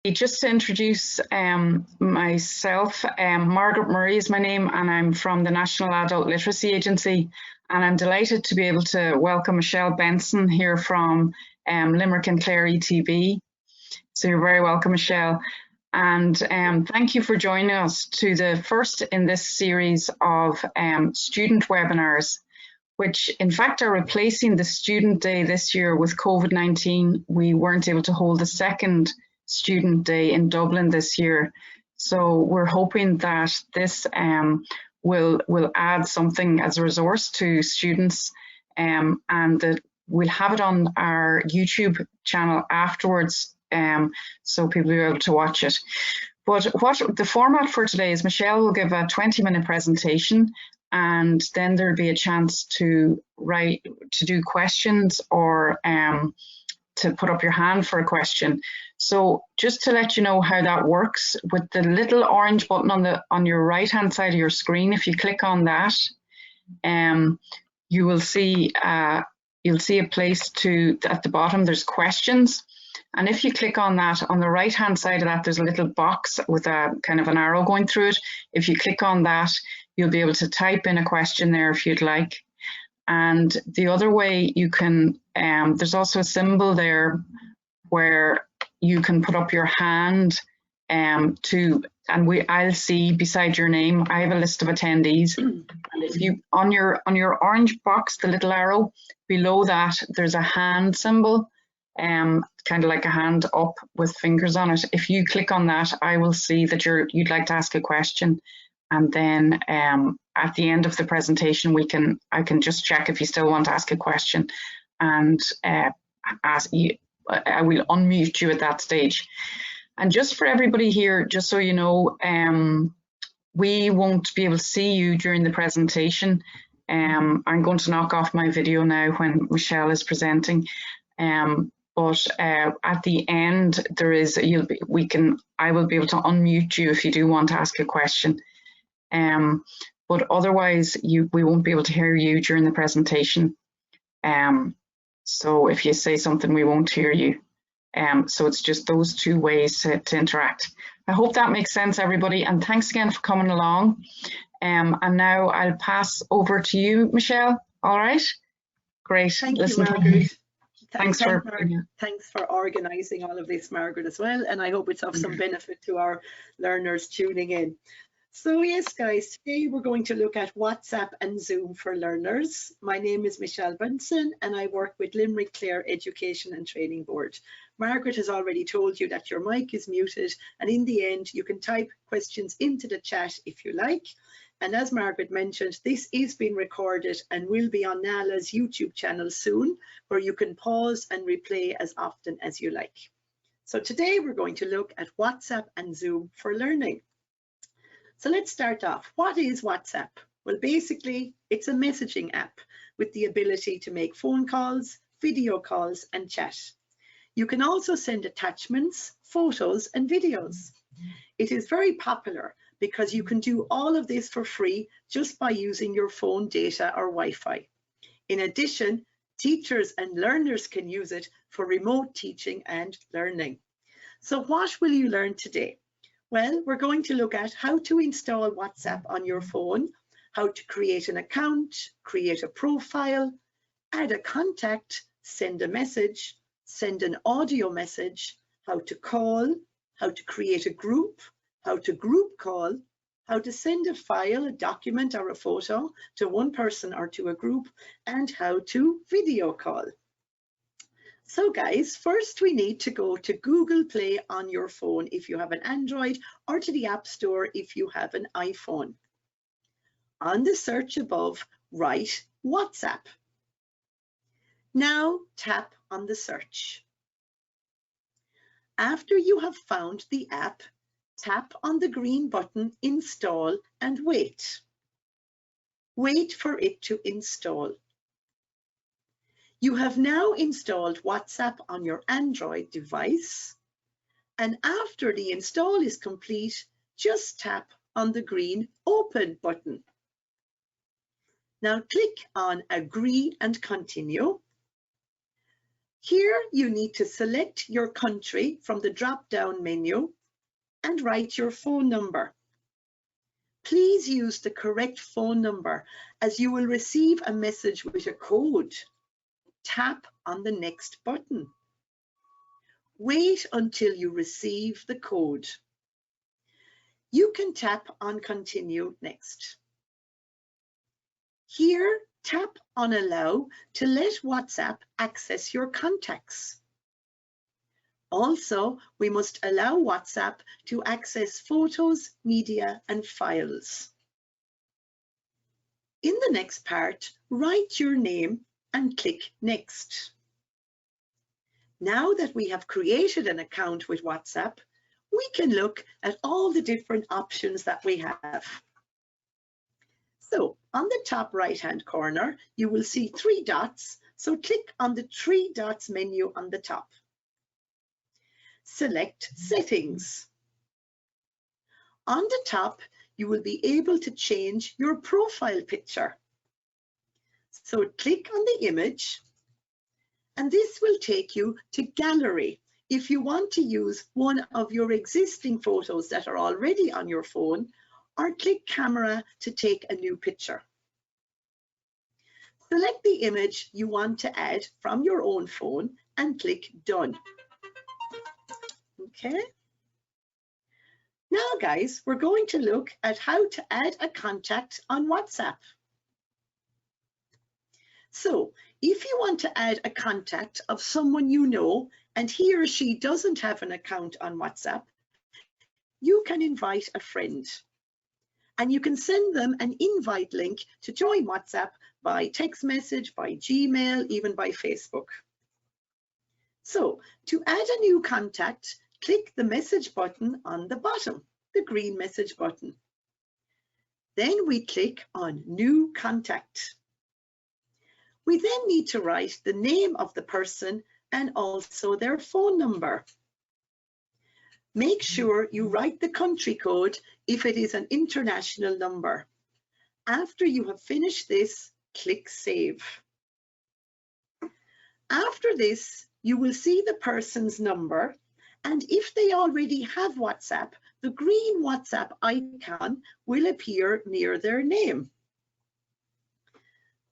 Just to introduce myself, Margaret Murray is my name, and I'm from the National Adult Literacy Agency, and I'm delighted to be able to welcome Michelle Benson here from Limerick and Clare ETB. So you're very welcome, Michelle. And thank you for joining us to the first in this series of student webinars, which in fact are replacing the Student Day this year. With COVID-19. We weren't able to hold the second Student Day in Dublin this year. So we're hoping that this will add something as a resource to students, and that we'll have it on our YouTube channel afterwards, so people will be able to watch it. But what the format for today is, Michelle will give a 20-minute presentation, and then there'll be a chance to do questions, or to put up your hand for a question. So just to let you know how that works, with the little orange button on your right hand side of your screen, if you click on that, you will see you'll see a place at the bottom there's questions, and if you click on that, on the right hand side of that there's a little box with a kind of an arrow going through it. If you click on that, you'll be able to type in a question there if you'd like. And the other way you can, there's also a symbol there where you can put up your hand I'll see beside your name, I have a list of attendees. And if you, on your orange box, the little arrow below that, there's a hand symbol, kind of like a hand up with fingers on it. If you click on that, I will see that you'd like to ask a question. And then at the end of the presentation, I can just check if you still want to ask a question, and ask you. I will unmute you at that stage. And just for everybody here, just so you know, we won't be able to see you during the presentation. I'm going to knock off my video now when Michelle is presenting. But at the end, I will be able to unmute you if you do want to ask a question. But otherwise, we won't be able to hear you during the presentation. So if you say something, we won't hear you. So it's just those two ways to interact. I hope that makes sense, everybody, and thanks again for coming along. And now I'll pass over to you, Michelle. All right? Great. Thank you, Margaret. Thanks for organising all of this, Margaret, as well, and I hope it's of some benefit to our learners tuning in. So yes, guys, today we're going to look at WhatsApp and Zoom for learners. My name is Michelle Benson, and I work with Limerick Clare Education and Training Board. Margaret has already told you that your mic is muted, and in the end, you can type questions into the chat if you like. And as Margaret mentioned, this is being recorded and will be on NALA's YouTube channel soon, where you can pause and replay as often as you like. So today we're going to look at WhatsApp and Zoom for learning. So let's start off. What is WhatsApp? Well, basically, it's a messaging app with the ability to make phone calls, video calls, and chat. You can also send attachments, photos, and videos. It is very popular because you can do all of this for free just by using your phone data or Wi-Fi. In addition, teachers and learners can use it for remote teaching and learning. So what will you learn today? Well, we're going to look at how to install WhatsApp on your phone, how to create an account, create a profile, add a contact, send a message, send an audio message, how to call, how to create a group, how to group call, how to send a file, a document, or a photo to one person or to a group, and how to video call. So guys, first we need to go to Google Play on your phone if you have an Android, or to the App Store if you have an iPhone. On the search above, write WhatsApp. Now tap on the search. After you have found the app, tap on the green button Install and wait. Wait for it to install. You have now installed WhatsApp on your Android device, and after the install is complete, just tap on the green Open button. Now click on Agree and Continue. Here you need to select your country from the drop-down menu and write your phone number. Please use the correct phone number as you will receive a message with a code. Tap on the next button. Wait until you receive the code. You can tap on Continue next. Here, tap on Allow to let WhatsApp access your contacts. Also, we must allow WhatsApp to access photos, media, and files. In the next part, write your name and click Next. Now that we have created an account with WhatsApp, we can look at all the different options that we have. So, on the top right-hand corner, you will see 3 dots. So click on the 3 dots menu on the top. Select Settings. On the top, you will be able to change your profile picture. So click on the image, and this will take you to Gallery if you want to use one of your existing photos that are already on your phone, or click Camera to take a new picture. Select the image you want to add from your own phone and click Done. Okay. Now guys, we're going to look at how to add a contact on WhatsApp. So if you want to add a contact of someone you know and he or she doesn't have an account on WhatsApp, you can invite a friend. And you can send them an invite link to join WhatsApp by text message, by Gmail, even by Facebook. So to add a new contact, click the message button on the bottom, the green message button. Then we click on New Contact. We then need to write the name of the person and also their phone number. Make sure you write the country code if it is an international number. After you have finished this, click Save. After this, you will see the person's number, and if they already have WhatsApp, the green WhatsApp icon will appear near their name.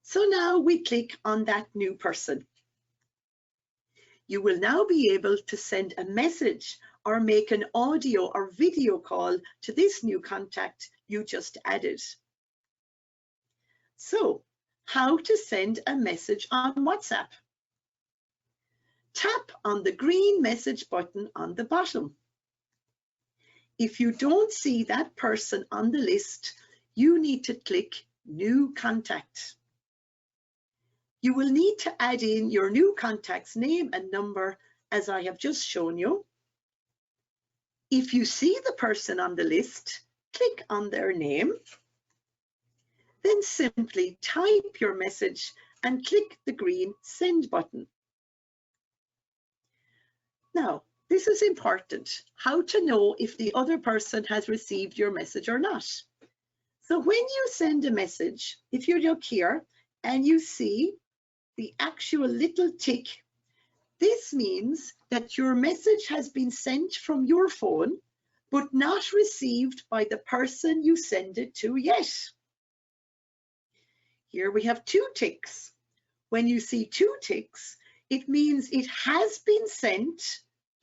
So now we click on that new person. You will now be able to send a message or make an audio or video call to this new contact you just added. So, how to send a message on WhatsApp? Tap on the green message button on the bottom. If you don't see that person on the list, you need to click New Contact. You will need to add in your new contact's name and number, as I have just shown you. If you see the person on the list, click on their name. Then simply type your message and click the green Send button. Now, this is important, how to know if the other person has received your message or not. So when you send a message, if you look here and you see the actual little tick, this means that your message has been sent from your phone, but not received by the person you send it to yet. Here we have 2 ticks. When you see 2 ticks, it means it has been sent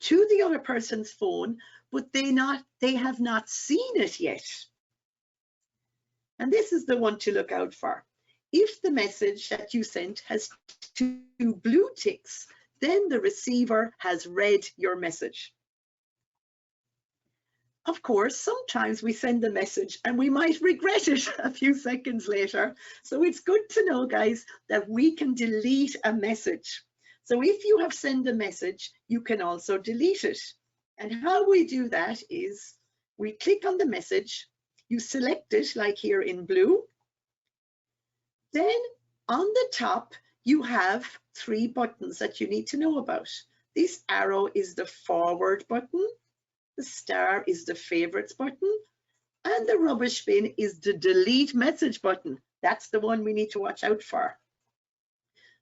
to the other person's phone, but they have not seen it yet. And this is the one to look out for. If the message that you sent has 2 blue ticks, then the receiver has read your message. Of course, sometimes we send a message and we might regret it a few seconds later. So it's good to know, guys, that we can delete a message. So if you have sent a message, you can also delete it. And how we do that is we click on the message, you select it like here in blue. Then on the top, you have 3 buttons that you need to know about. This arrow is the forward button, the star is the favorites button, and the rubbish bin is the delete message button. That's the one we need to watch out for.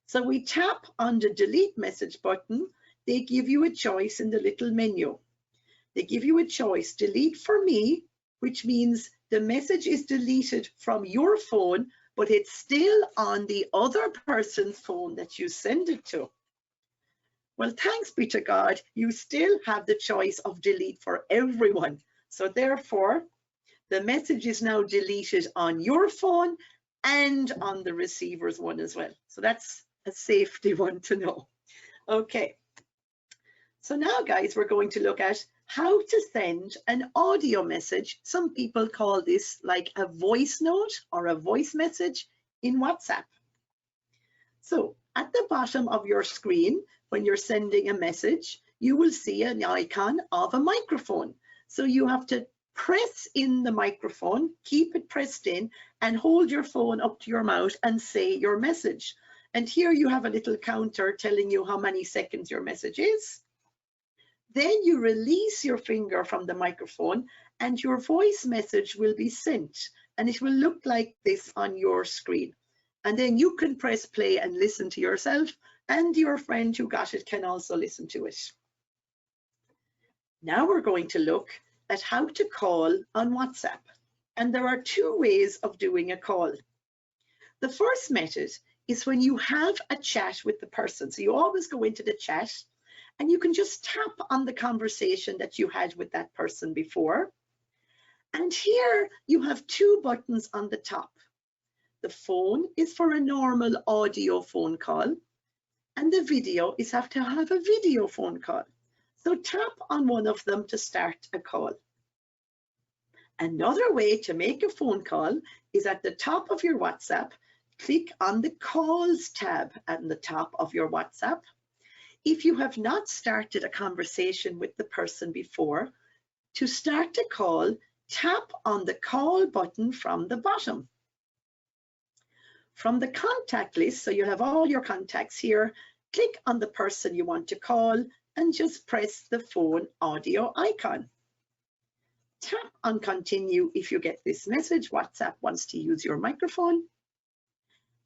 So we tap on the delete message button. They give you a choice in the little menu. They give you a choice, delete for me, which means the message is deleted from your phone, but it's still on the other person's phone that you send it to. Well, thanks be to God, you still have the choice of delete for everyone. So therefore, the message is now deleted on your phone and on the receiver's one as well. So that's a safety one to know. Okay. So now, guys, we're going to look at how to send an audio message. Some people call this like a voice note or a voice message in WhatsApp. So at the bottom of your screen, when you're sending a message, you will see an icon of a microphone. So you have to press in the microphone, keep it pressed in, and hold your phone up to your mouth and say your message. And here you have a little counter telling you how many seconds your message is. Then you release your finger from the microphone and your voice message will be sent, and it will look like this on your screen. And then you can press play and listen to yourself, and your friend who got it can also listen to it. Now we're going to look at how to call on WhatsApp. And there are two ways of doing a call. The first method is when you have a chat with the person. So you always go into the chat and you can just tap on the conversation that you had with that person before. And here you have two buttons on the top. The phone is for a normal audio phone call, and the video is have to have a video phone call. So tap on one of them to start a call. Another way to make a phone call is at the top of your WhatsApp, click on the Calls tab at the top of your WhatsApp. If you have not started a conversation with the person before, to start a call, tap on the Call button from the bottom. From the contact list, so you'll have all your contacts here, click on the person you want to call and just press the phone audio icon. Tap on continue if you get this message, WhatsApp wants to use your microphone,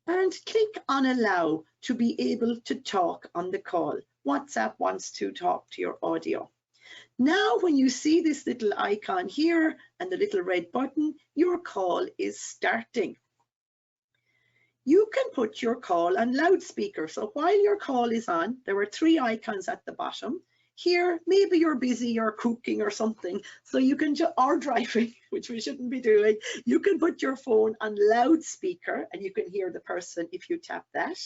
and click on allow to be able to talk on the call. WhatsApp wants to talk to your audio. Now, when you see this little icon here and the little red button, your call is starting. You can put your call on loudspeaker. So while your call is on, there are three icons at the bottom. Here, maybe you're busy, you're cooking or something, so you can or driving, which we shouldn't be doing. You can put your phone on loudspeaker and you can hear the person if you tap that.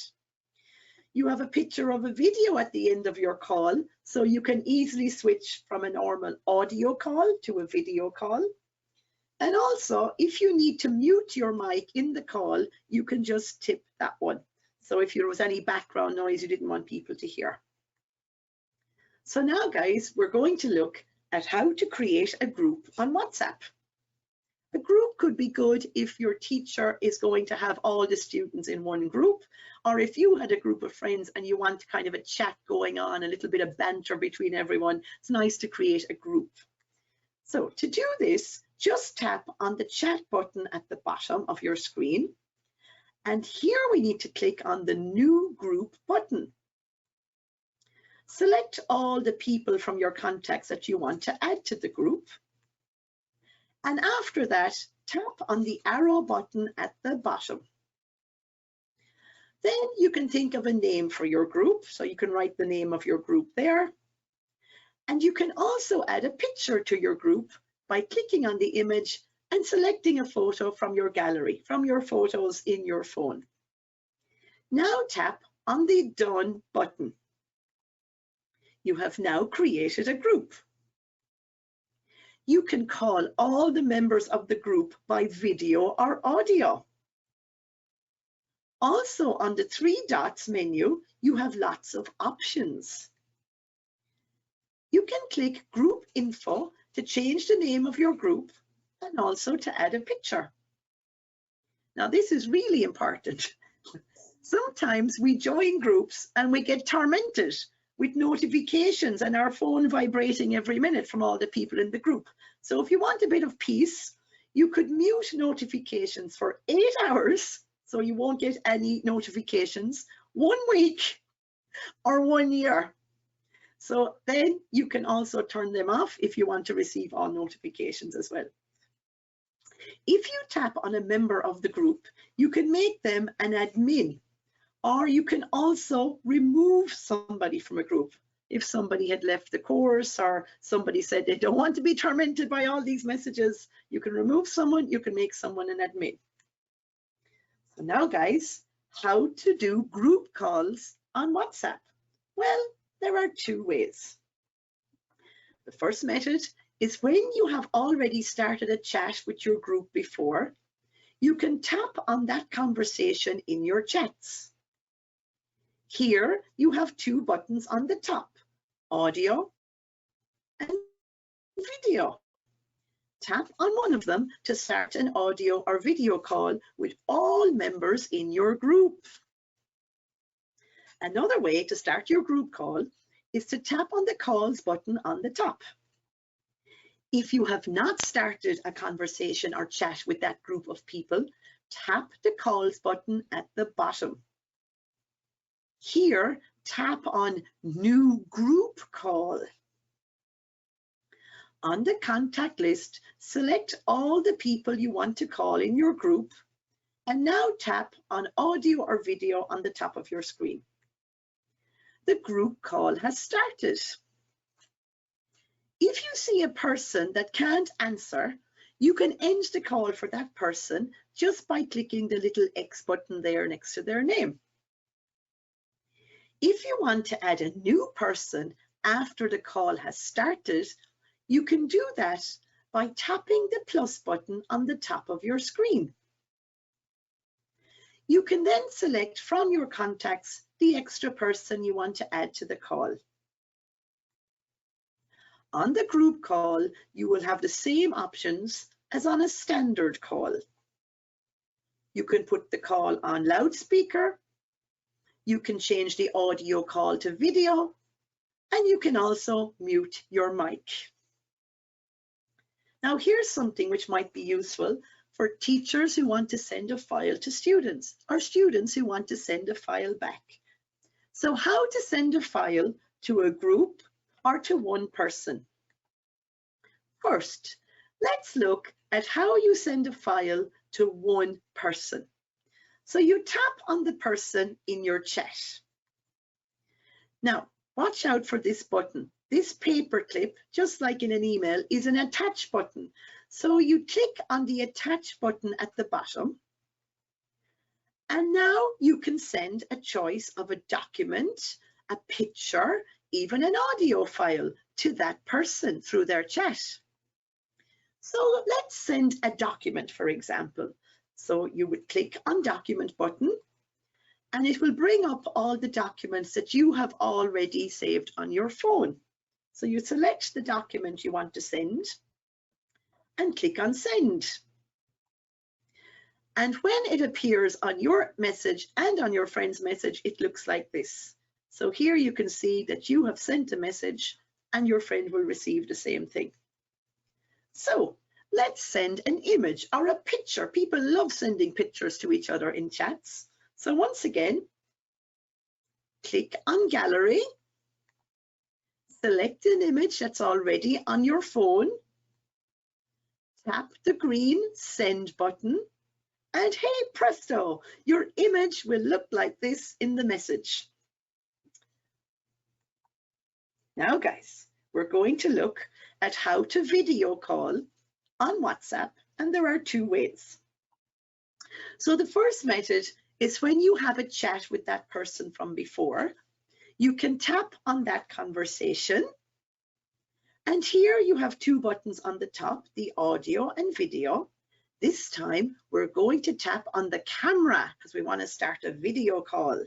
You have a picture of a video at the end of your call, so you can easily switch from a normal audio call to a video call. And also, if you need to mute your mic in the call, you can just tip that one. So if there was any background noise you didn't want people to hear. So now, guys, we're going to look at how to create a group on WhatsApp. A group could be good if your teacher is going to have all the students in one group, or if you had a group of friends and you want kind of a chat going on, a little bit of banter between everyone. It's nice to create a group. So to do this, just tap on the chat button at the bottom of your screen. And here we need to click on the new group button. Select all the people from your contacts that you want to add to the group. And after that, tap on the arrow button at the bottom. Then you can think of a name for your group. So you can write the name of your group there. And you can also add a picture to your group by clicking on the image and selecting a photo from your gallery, from your photos in your phone. Now tap on the Done button. You have now created a group. You can call all the members of the group by video or audio. Also, on the three dots menu, you have lots of options. You can click Group Info to change the name of your group and also to add a picture. Now, this is really important. Sometimes we join groups and we get tormented with notifications and our phone vibrating every minute from all the people in the group. So if you want a bit of peace, you could mute notifications for 8 hours so you won't get any notifications, 1 week or 1 year. So then you can also turn them off if you want to receive all notifications as well. If you tap on a member of the group, you can make them an admin, or you can also remove somebody from a group. If somebody had left the course or somebody said they don't want to be tormented by all these messages, you can remove someone, you can make someone an admin. So now guys, how to do group calls on WhatsApp? Well, there are 2 ways. The first method is when you have already started a chat with your group before, you can tap on that conversation in your chats. Here you have 2 buttons on the top, audio and video. Tap on one of them to start an audio or video call with all members in your group. Another way to start your group call is to tap on the calls button on the top. If you have not started a conversation or chat with that group of people, tap the calls button at the bottom. Here, tap on New Group Call. On the contact list, select all the people you want to call in your group, and now tap on Audio or Video on the top of your screen. The group call has started. If you see a person that can't answer, you can end the call for that person just by clicking the little X button there next to their name. If you want to add a new person after the call has started, you can do that by tapping the plus button on the top of your screen. You can then select from your contacts the extra person you want to add to the call. On the group call, you will have the same options as on a standard call. You can put the call on loudspeaker, you can change the audio call to video, and you can also mute your mic. Now here's something which might be useful for teachers who want to send a file to students, or students who want to send a file back. So how to send a file to a group or to one person? First, let's look at how you send a file to one person. So you tap on the person in your chat. Now, watch out for this button. This paperclip, just like in an email, is an attach button. So you click on the attach button at the bottom. And now you can send a choice of a document, a picture, even an audio file to that person through their chat. So let's send a document, for example. So you would click on document button and it will bring up all the documents that you have already saved on your phone. So you select the document you want to send and click on send. And when it appears on your message and on your friend's message, it looks like this. So here you can see that you have sent a message and your friend will receive the same thing. So let's send an image or a picture. People love sending pictures to each other in chats. So once again, click on gallery, select an image that's already on your phone, tap the green send button, and hey presto, your image will look like this in the message. Now guys, we're going to look at how to video call on WhatsApp, and there are 2 ways. So the first method is when you have a chat with that person from before, you can tap on that conversation, and here you have 2 buttons on the top, the audio and video. This time we're going to tap on the camera because we want to start a video call.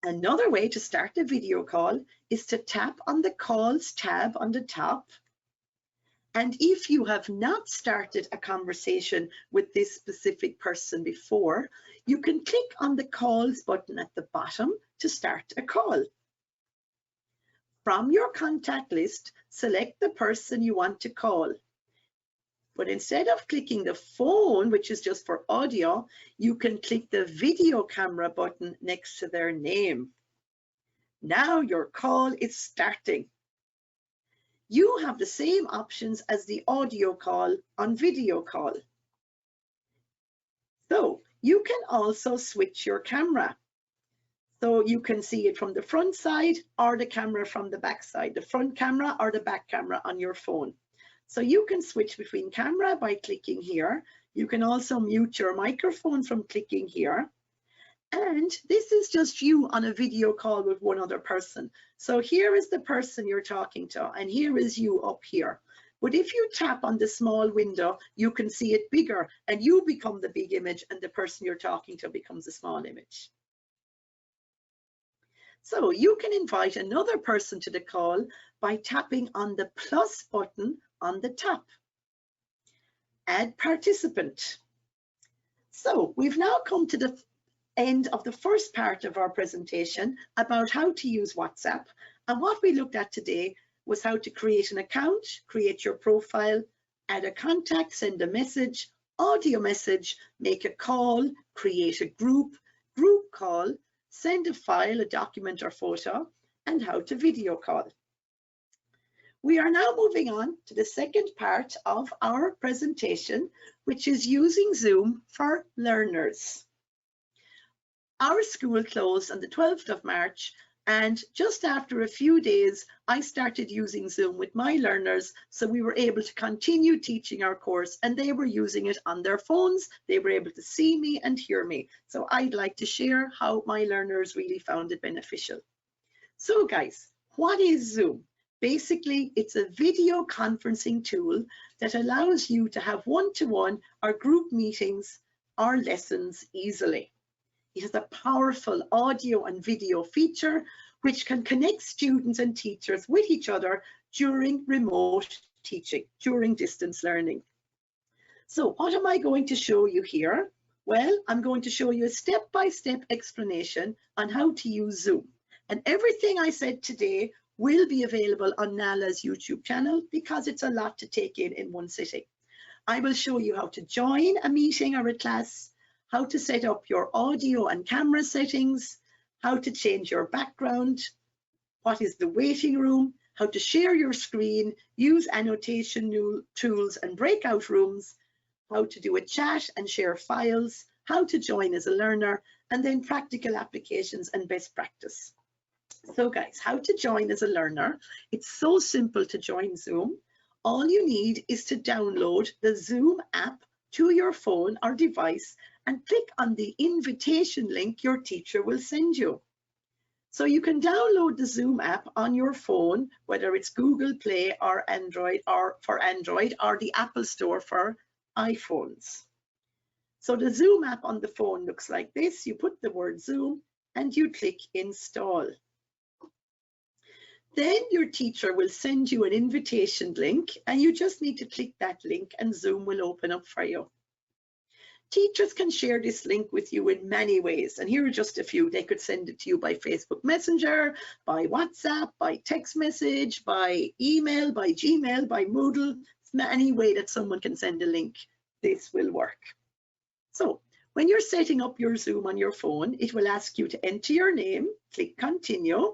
Another way to start a video call is to tap on the calls tab on the top. And if you have not started a conversation with this specific person before, you can click on the calls button at the bottom to start a call. From your contact list, select the person you want to call. But instead of clicking the phone, which is just for audio, you can click the video camera button next to their name. Now your call is starting. You have the same options as the audio call on video call. So you can also switch your camera. So you can see it from the front side or the camera from the back side, the front camera or the back camera on your phone. So you can switch between camera by clicking here. You can also mute your microphone from clicking here. And this is just you on a video call with one other person. So here is the person you're talking to, and here is you up here. But if you tap on the small window, you can see it bigger, and you become the big image, and the person you're talking to becomes a small image. So you can invite another person to the call by tapping on the plus button on the top. Add participant. So we've now come to the end of the first part of our presentation about how to use WhatsApp. And what we looked at today was how to create an account, create your profile, add a contact, send a message, audio message, make a call, create a group call, send a file, a document or photo, and how to video call. We are now moving on to the second part of our presentation, which is using Zoom for learners. Our school closed on the 12th of March, and just after a few days, I started using Zoom with my learners, so we were able to continue teaching our course, and they were using it on their phones. They were able to see me and hear me. So I'd like to share how my learners really found it beneficial. So guys, what is Zoom? Basically, it's a video conferencing tool that allows you to have one-to-one or group meetings or lessons easily. It has a powerful audio and video feature which can connect students and teachers with each other during remote teaching, during distance learning. So what am I going to show you here? Well, I'm going to show you a step-by-step explanation on how to use Zoom. And everything I said today will be available on Nala's YouTube channel because it's a lot to take in one sitting. I will show you how to join a meeting or a class, how to set up your audio and camera settings, how to change your background, what is the waiting room, how to share your screen, use annotation tools and breakout rooms, how to do a chat and share files, how to join as a learner, and then practical applications and best practice. So guys, how to join as a learner. It's so simple to join Zoom. All you need is to download the Zoom app to your phone or device and click on the invitation link your teacher will send you. So you can download the Zoom app on your phone, whether it's Google Play or Android, or for Android, or the Apple Store for iPhones. So the Zoom app on the phone looks like this. You put the word Zoom and you click install. Then your teacher will send you an invitation link and you just need to click that link and Zoom will open up for you. Teachers can share this link with you in many ways, and here are just a few. They could send it to you by Facebook Messenger, by WhatsApp, by text message, by email, by Gmail, by Moodle. It's any way that someone can send a link, this will work. So when you're setting up your Zoom on your phone, it will ask you to enter your name, click continue.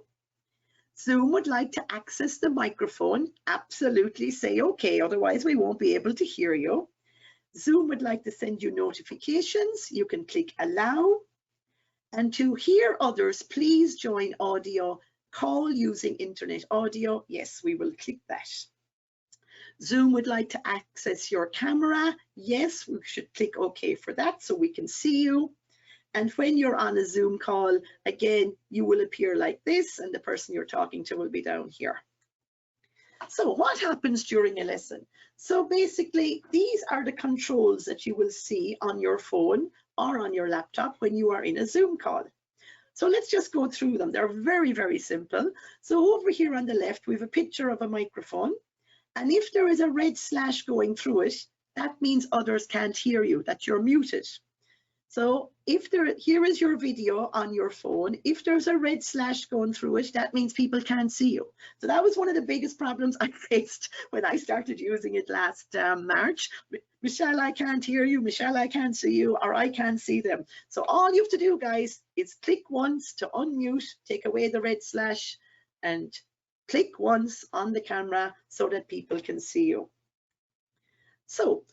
Zoom would like to access the microphone. Absolutely say okay, otherwise we won't be able to hear you. Zoom would like to send you notifications. You can click allow. And to hear others, please join audio call using internet audio. Yes, we will click that. Zoom would like to access your camera. Yes, we should click OK for that so we can see you. And when you're on a Zoom call, again, you will appear like this and the person you're talking to will be down here. So what happens during a lesson? So basically, these are the controls that you will see on your phone or on your laptop when you are in a Zoom call. So let's just go through them. They're very, very simple. So over here on the left, we have a picture of a microphone. And if there is a red slash going through it, that means others can't hear you, that you're muted. So if here is your video on your phone. If there's a red slash going through it, that means people can't see you. So that was one of the biggest problems I faced when I started using it last March. Michelle, I can't hear you. Michelle, I can't see you, or I can't see them. So all you have to do, guys, is click once to unmute, take away the red slash, and click once on the camera so that people can see you. So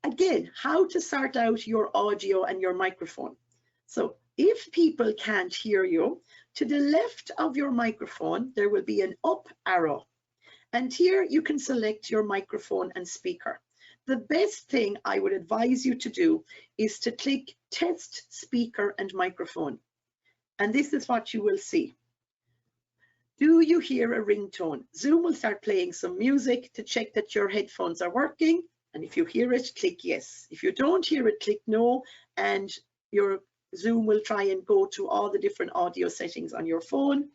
again, how to sort out your audio and your microphone. So if people can't hear you, to the left of your microphone, there will be an up arrow. And here you can select your microphone and speaker. The best thing I would advise you to do is to click test speaker and microphone. And this is what you will see. Do you hear a ringtone? Zoom will start playing some music to check that your headphones are working. And if you hear it, click yes. If you don't hear it, click no, and your Zoom will try and go to all the different audio settings on your phone.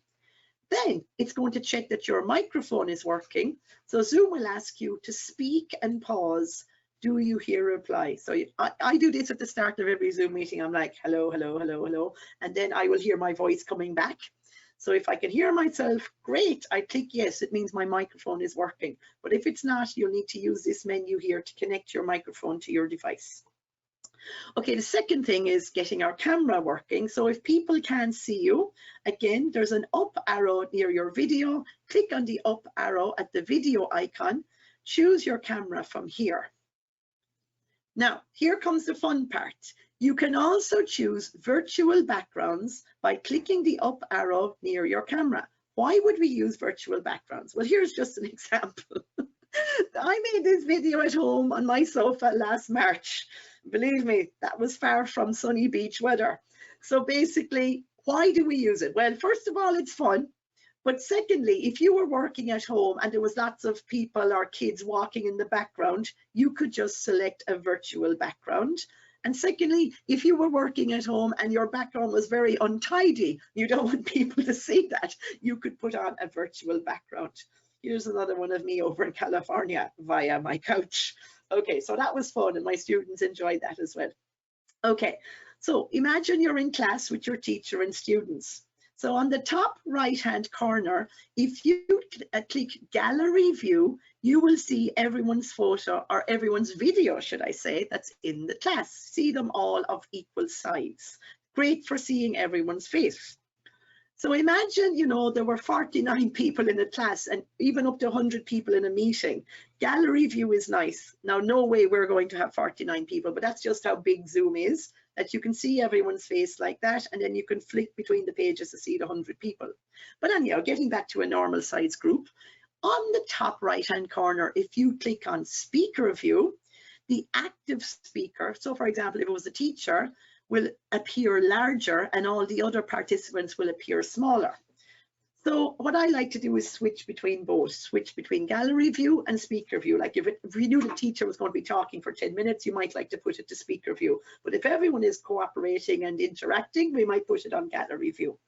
Then it's going to check that your microphone is working. So Zoom will ask you to speak and pause. Do you hear a reply? So I do this at the start of every Zoom meeting. I'm like, hello, hello, hello, hello. And then I will hear my voice coming back. So if I can hear myself, great, I click yes, it means my microphone is working. But if it's not, you'll need to use this menu here to connect your microphone to your device. Okay, the second thing is getting our camera working. So if people can't see you, again, there's an up arrow near your video. Click on the up arrow at the video icon. Choose your camera from here. Now, here comes the fun part. You can also choose virtual backgrounds by clicking the up arrow near your camera. Why would we use virtual backgrounds? Well, here's just an example. I made this video at home on my sofa last March. Believe me, that was far from sunny beach weather. So basically, why do we use it? Well, first of all, it's fun. But secondly, if you were working at home and there was lots of people or kids walking in the background, you could just select a virtual background. And secondly, if you were working at home and your background was very untidy, you don't want people to see that, you could put on a virtual background. Here's another one of me over in California via my couch. Okay, so that was fun and my students enjoyed that as well. Okay, so imagine you're in class with your teacher and students. So on the top right-hand corner, if you click Gallery View, you will see everyone's photo, or everyone's video, should I say, that's in the class. See them all of equal size. Great for seeing everyone's face. So imagine, you know, there were 49 people in a class and even up to 100 people in a meeting. Gallery View is nice. Now, no way we're going to have 49 people, but that's just how big Zoom is, that you can see everyone's face like that, and then you can flick between the pages to see the 100 people. But anyhow, getting back to a normal size group, on the top right-hand corner, if you click on Speaker View, the active speaker, so for example, if it was a teacher, will appear larger and all the other participants will appear smaller. So what I like to do is switch between both, switch between Gallery View and Speaker View. Like if you knew the teacher was going to be talking for 10 minutes, you might like to put it to Speaker View. But if everyone is cooperating and interacting, we might put it on Gallery View.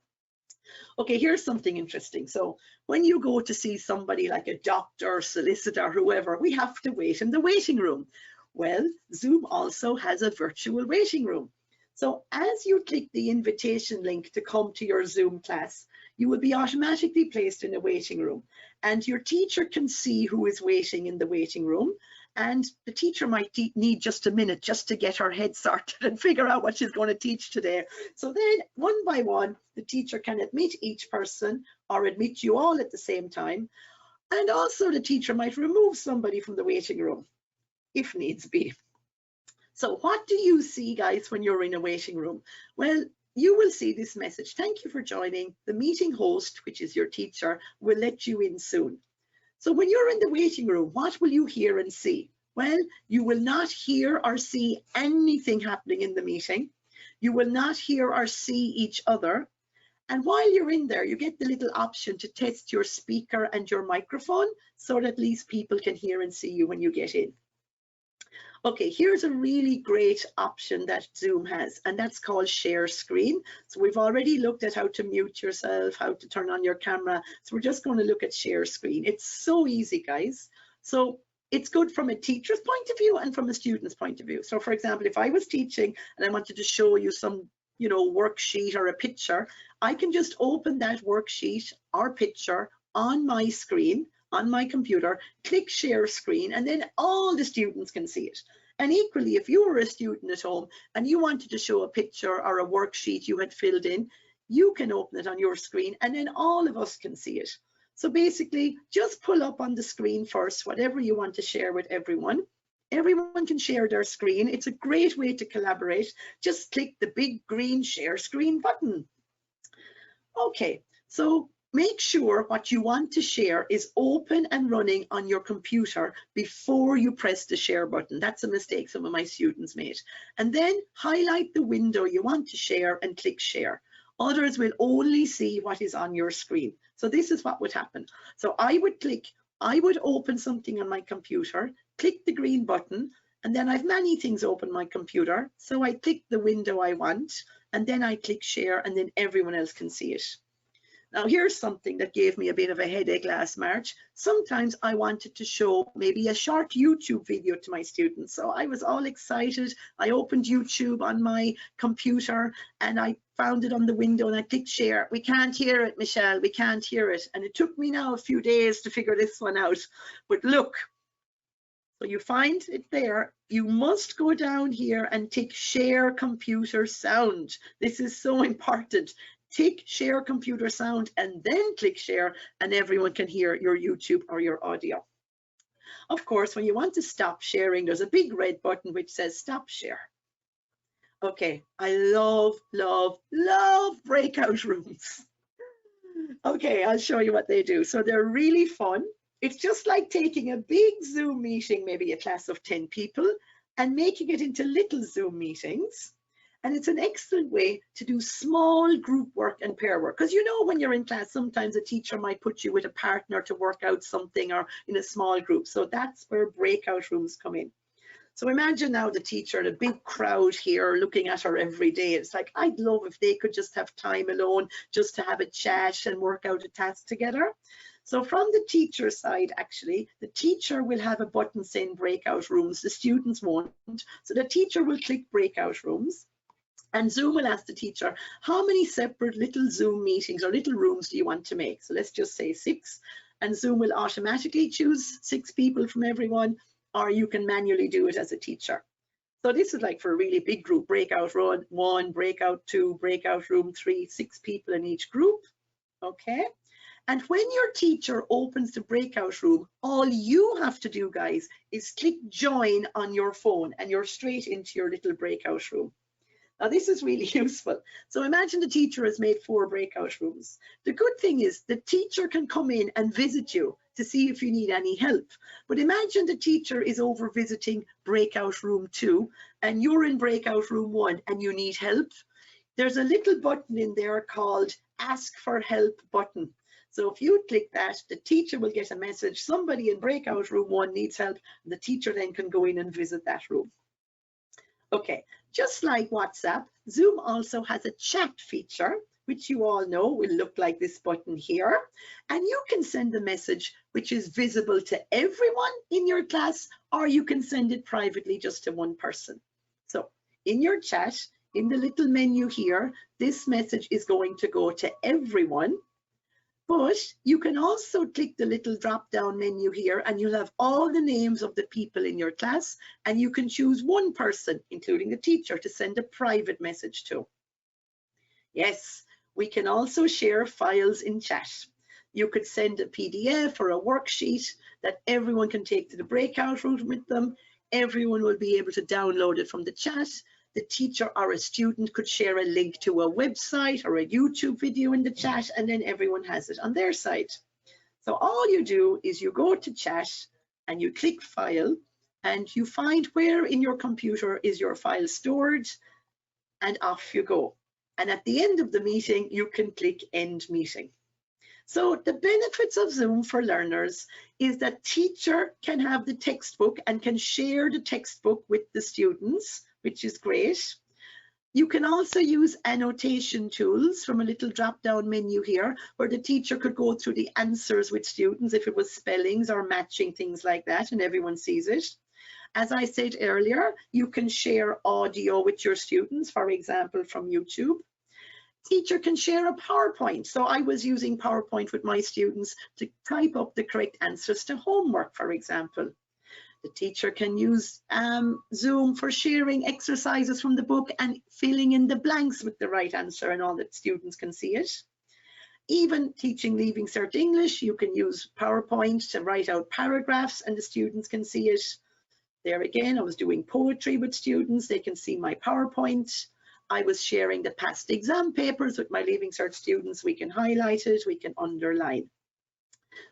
Okay, here's something interesting. So when you go to see somebody like a doctor, solicitor, whoever, we have to wait in the waiting room. Well, Zoom also has a virtual waiting room. So as you click the invitation link to come to your Zoom class, you will be automatically placed in a waiting room, and your teacher can see who is waiting in the waiting room, and the teacher might need just a minute just to get her head sorted and figure out what she's going to teach today. So then one by one, the teacher can admit each person or admit you all at the same time. And also the teacher might remove somebody from the waiting room if needs be. So what do you see, guys, when you're in a waiting room? Well, you will see this message. Thank you for joining. The meeting host, which is your teacher, will let you in soon. So when you're in the waiting room, what will you hear and see? Well, you will not hear or see anything happening in the meeting. You will not hear or see each other. And while you're in there, you get the little option to test your speaker and your microphone so that at least people can hear and see you when you get in. Okay, here's a really great option that Zoom has, and that's called share screen. So we've already looked at how to mute yourself, how to turn on your camera. So we're just going to look at share screen. It's so easy, guys. So It's good from a teacher's point of view and from a student's point of view. So for example, if I was teaching and I wanted to show you some, you know, worksheet or a picture, I can just open that worksheet or picture on my screen, on my computer, click share screen, and then all the students can see it. And equally, if you were a student at home and you wanted to show a picture or a worksheet you had filled in, you can open it on your screen and then all of us can see it. So basically, just pull up on the screen first whatever you want to share with everyone. Everyone can share their screen. It's a great way to collaborate. Just click the big green share screen button. Okay, so make sure what you want to share is open and running on your computer before you press the share button. That's a mistake some of my students made. And then highlight the window you want to share and click share. Others will only see what is on your screen. So this is what would happen. So I would open something on my computer, click the green button, and then I've many things open on my computer. So I click the window I want, and then I click share, and then everyone else can see it. Now here's something that gave me a bit of a headache last March. Sometimes I wanted to show maybe a short YouTube video to my students. So I was all excited. I opened YouTube on my computer and I found it on the window and I clicked share. We can't hear it, Michelle, we can't hear it. And it took me now a few days to figure this one out. But look, so you find it there. You must go down here and tick share computer sound. This is so important. Tick share computer sound and then click share and everyone can hear your YouTube or your audio. Of course, when you want to stop sharing, there's a big red button which says stop share. Okay, I love, love, love breakout rooms. Okay, I'll show you what they do. So they're really fun. It's just like taking a big Zoom meeting, maybe a class of 10 people, and making it into little Zoom meetings. And it's an excellent way to do small group work and pair work. Because you know, when you're in class, sometimes a teacher might put you with a partner to work out something or in a small group. So that's where breakout rooms come in. So imagine now the teacher and a big crowd here looking at her every day. It's like, I'd love if they could just have time alone, just to have a chat and work out a task together. So from the teacher side, actually, the teacher will have a button saying breakout rooms. The students won't. So the teacher will click breakout rooms. And Zoom will ask the teacher, how many separate little Zoom meetings or little rooms do you want to make? So let's just say 6. And Zoom will automatically choose 6 people from everyone, or you can manually do it as a teacher. So this is like for a really big group, breakout room 1, breakout 2, breakout room 3, 6 people in each group. Okay. And when your teacher opens the breakout room, all you have to do, guys, is click join on your phone and you're straight into your little breakout room. Now this is really useful. So imagine the teacher has made 4 breakout rooms. The good thing is the teacher can come in and visit you to see if you need any help. But imagine the teacher is over visiting breakout room 2 and you're in breakout room 1 and you need help. There's a little button in there called ask for help button. So if you click that, the teacher will get a message, somebody in breakout room 1 needs help, and the teacher then can go in and visit that room. Okay, just like WhatsApp, Zoom also has a chat feature, which you all know will look like this button here. And you can send a message which is visible to everyone in your class, or you can send it privately just to one person. So in your chat, in the little menu here, this message is going to go to everyone. But you can also click the little drop-down menu here and you'll have all the names of the people in your class, and you can choose one person, including the teacher, to send a private message to. Yes, we can also share files in chat. You could send a PDF or a worksheet that everyone can take to the breakout room with them. Everyone will be able to download it from the chat. The teacher or a student could share a link to a website or a YouTube video in the chat, and then everyone has it on their side. So all you do is you go to chat and you click file and you find where in your computer is your file stored, and off you go. And at the end of the meeting, you can click end meeting. So the benefits of Zoom for learners is that teacher can have the textbook and can share the textbook with the students, which is great. You can also use annotation tools from a little drop-down menu here, where the teacher could go through the answers with students if it was spellings or matching, things like that, and everyone sees it. As I said earlier, you can share audio with your students, for example, from YouTube. Teacher can share a PowerPoint. So I was using PowerPoint with my students to type up the correct answers to homework, for example. The teacher can use Zoom for sharing exercises from the book and filling in the blanks with the right answer, and all that students can see it. Even teaching Leaving Cert English, you can use PowerPoint to write out paragraphs and the students can see it. There again, I was doing poetry with students. They can see my PowerPoint. I was sharing the past exam papers with my Leaving Cert students. We can highlight it, we can underline.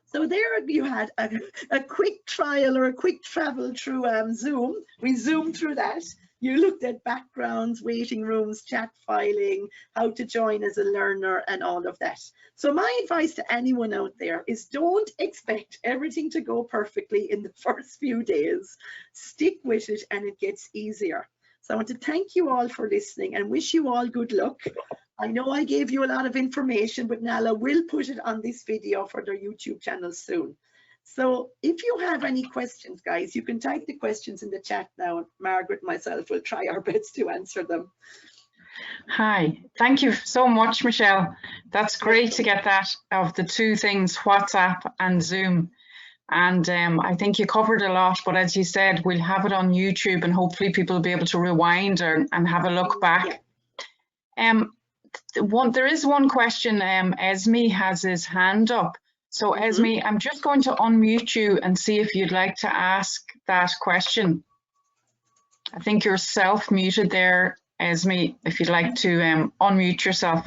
So there you had a quick trial or a quick travel through Zoom. We zoomed through that. You looked at backgrounds, waiting rooms, chat filing, how to join as a learner, and all of that. So my advice to anyone out there is don't expect everything to go perfectly in the first few days. Stick with it and it gets easier. So I want to thank you all for listening and wish you all good luck. I know I gave you a lot of information, but Nala will put it on this video for their YouTube channel soon. So if you have any questions, guys, you can type the questions in the chat now. Margaret and myself will try our best to answer them. Hi, thank you so much, Michelle. That's great to get that of the two things, WhatsApp and Zoom. And I think you covered a lot, but as you said, we'll have it on YouTube and hopefully people will be able to rewind and have a look back. Yeah. There is one question. Esme has his hand up. So Esme, I'm just going to unmute you and see if you'd like to ask that question. I think you're self-muted there, Esme, if you'd like to unmute yourself.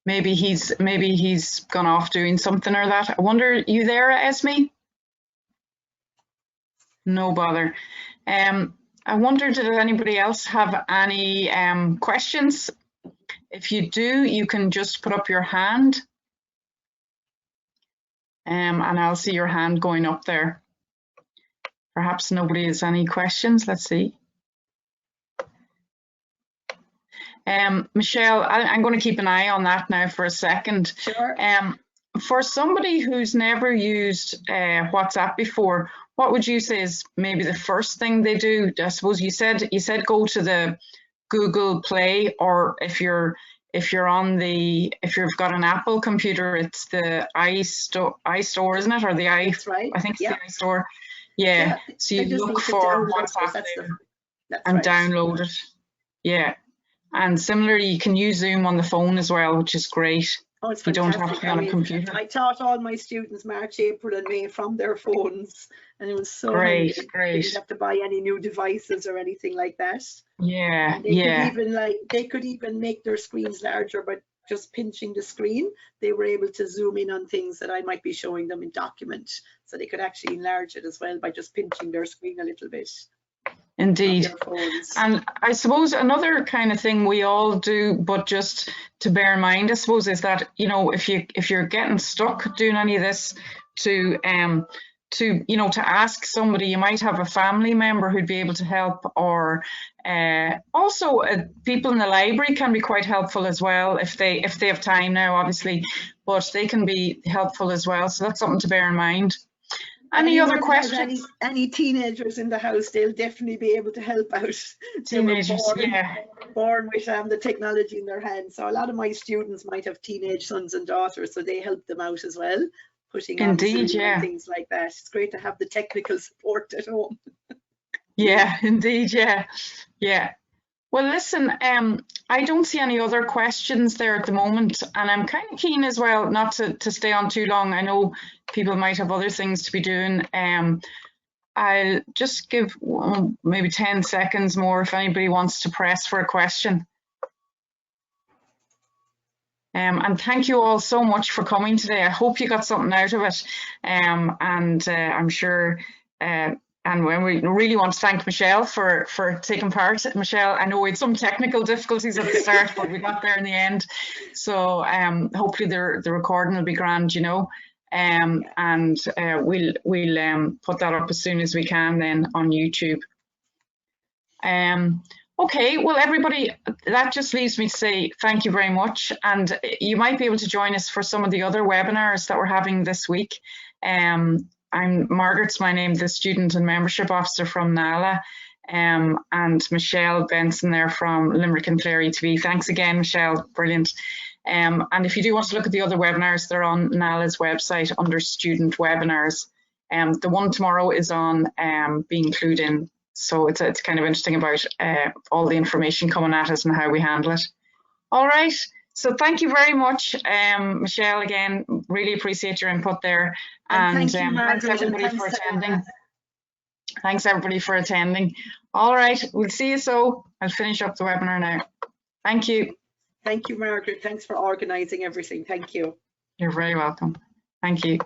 Maybe he's gone off doing something or that. I wonder, you there, Esme? No bother. I wonder, did anybody else have any questions? If you do, you can just put up your hand. And I'll see your hand going up there. Perhaps nobody has any questions. Let's see. Michelle, I'm going to keep an eye on that now for a second. Sure. For somebody who's never used WhatsApp before, what would you say is maybe the first thing they do? I suppose you said go to the Google Play, or if you've got an Apple computer, it's the iStore, isn't it? Or the That's right. I think it's the iStore. Yeah. So you look for WhatsApp and download it. Yeah. And similarly, you can use Zoom on the phone as well, which is great. Oh, it's fantastic. You don't have to be on a computer. I taught all my students March, April and May from their phones, and it was so great. handy. Great. They didn't have to buy any new devices or anything like that. Yeah, they could even make their screens larger, but just pinching the screen, they were able to zoom in on things that I might be showing them in document. So they could actually enlarge it as well by just pinching their screen a little bit. Indeed. And I suppose another kind of thing we all do, but just to bear in mind, I suppose, is that, you know, if you're getting stuck doing any of this, to ask somebody. You might have a family member who'd be able to help, or also people in the library can be quite helpful as well if they have time now, obviously, but they can be helpful as well. So that's something to bear in mind. Any other questions? Any teenagers in the house, they'll definitely be able to help out. Teenagers, born with the technology in their hands. So a lot of my students might have teenage sons and daughters, so they help them out as well, putting on Zoom and things like that. It's great to have the technical support at home. Yeah, indeed, yeah. Well, listen, I don't see any other questions there at the moment, and I'm kind of keen as well not to stay on too long. I know people might have other things to be doing. I'll just give maybe 10 seconds more if anybody wants to press for a question. And thank you all so much for coming today. I hope you got something out of it, and I'm sure. And we really want to thank Michelle for taking part. Michelle, I know we had some technical difficulties at the start, but we got there in the end. So hopefully the recording will be grand, you know. and we'll put that up as soon as we can then on YouTube. Okay, well, everybody, that just leaves me to say thank you very much. And you might be able to join us for some of the other webinars that we're having this week. I'm Margaret's my name, the Student and Membership Officer from NALA, and Michelle Benson there from Limerick and Clare ETV. Thanks again, Michelle, brilliant. And if you do want to look at the other webinars, they're on NALA's website under Student Webinars. The one tomorrow is on being clued in. So it's kind of interesting about all the information coming at us and how we handle it. All right, so thank you very much, Michelle, again, really appreciate your input there. And thanks everybody for attending. Thanks everybody for attending. All right, we'll see you. So I'll finish up the webinar now. Thank you. Thank you, Margaret. Thanks for organising everything. Thank you. You're very welcome. Thank you.